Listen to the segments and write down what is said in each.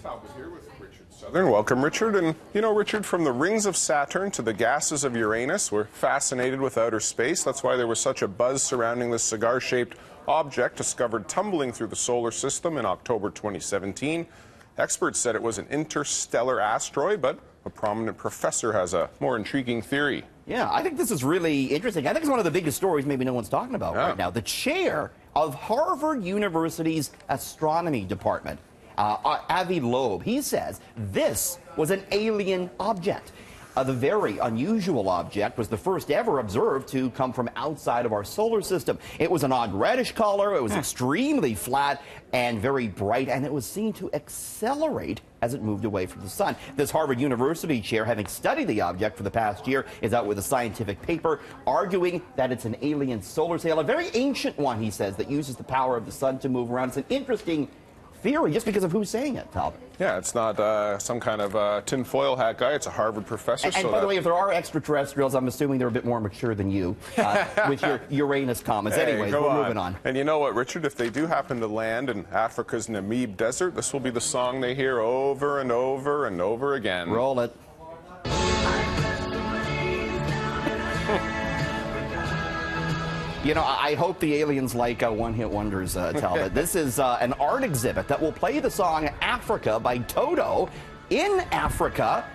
Talbot here with Richard Southern. Welcome, Richard. And you know, Richard, from the rings of Saturn to the gases of Uranus, we're fascinated with outer space. That's why there was such a buzz surrounding this cigar-shaped object discovered tumbling through the solar system in October 2017. Experts said it was an interstellar asteroid, but a prominent professor has a more intriguing theory. Yeah, I think this is really interesting. I think it's one of the biggest stories maybe no one's talking about right now. The chair of Harvard University's astronomy department, Avi Loeb, he says this was an alien object. The very unusual object was the first ever observed to come from outside of our solar system. It was an odd reddish color, it was extremely flat and very bright, and it was seen to accelerate as it moved away from the sun. This Harvard University chair, having studied the object for the past year, is out with a scientific paper arguing that it's an alien solar sail, a very ancient one, he says, that uses the power of the sun to move around. It's an interesting theory just because of who's saying it, Talbot. Yeah, it's not some kind of tinfoil hat guy. It's a Harvard professor. And by the way, if there are extraterrestrials, I'm assuming they're a bit more mature than you with your Uranus comments. Hey, anyways, we're moving on. And you know what, Richard? If they do happen to land in Africa's Namib Desert, this will be the song they hear over and over and over again. Roll it. You know, I hope the aliens like one-hit wonders, Talbot. This is an art exhibit that will play the song Africa by Toto in Africa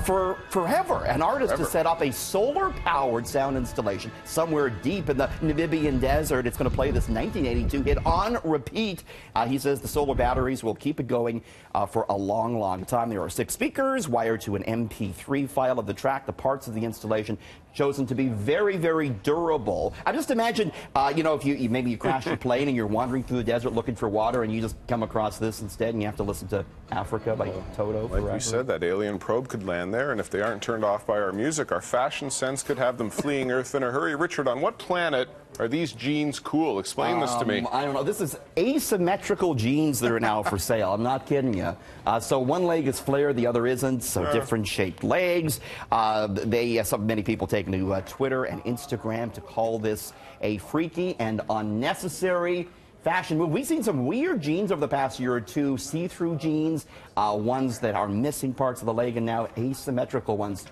for forever. An artist has set up a solar-powered sound installation somewhere deep in the Namibian desert. It's going to play this 1982 hit on repeat. He says the solar batteries will keep it going for a long, long time. There are 6 speakers wired to an MP3 file of the track. The parts of the installation chosen to be very, very durable. I just imagine, you know, if maybe you crash your plane and you're wandering through the desert looking for water and you just come across this instead and you have to listen to Africa by Toto forever. Like we said, that alien probe could land there, and if they aren't turned off by our music, our fashion sense could have them fleeing Earth in a hurry. Richard, on what planet are these jeans cool? Explain this to me. I don't know. This is asymmetrical jeans that are now for sale. I'm not kidding you. So one leg is flared, the other isn't. So different shaped legs. Many people taking to Twitter and Instagram to call this a freaky and unnecessary fashion move. We've seen some weird jeans over the past year or two, see-through jeans, ones that are missing parts of the leg, and now asymmetrical ones.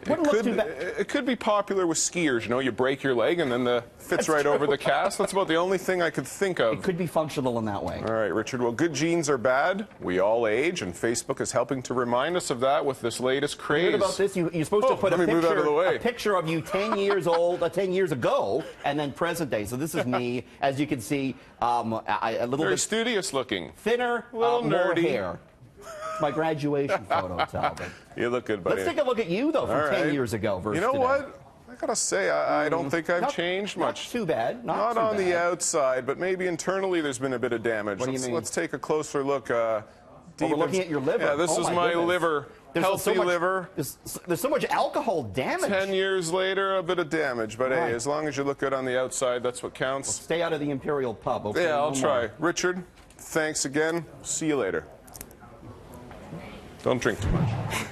It could be popular with skiers. You know, you break your leg and then the fits right over the cast. That's about the only thing I could think of. It could be functional in that way. All right, Richard. Well, good genes are bad. We all age, and Facebook is helping to remind us of that with this latest craze. You heard about this? You're supposed to put a picture of you 10 years old, 10 years ago, and then present day. So this is me, as you can see, a little very bit studious looking, thinner, a little nerdy. More hair. My graduation photo, Talbot. You look good, buddy. Let's take a look at you, though, from 10 years ago versus You know today. what? I gotta say, I don't think I've changed much. Not too bad. Not on the outside, but maybe internally there's been a bit of damage. What do you mean? Let's take a closer look. We're looking at your liver. Yeah, this is my liver. Healthy liver. There's so much alcohol damage. 10 years later, a bit of damage. But hey, as long as you look good on the outside, that's what counts. Well, stay out of the Imperial Pub, okay? Yeah, I'll try. Richard, thanks again. See you later. Don't drink too much.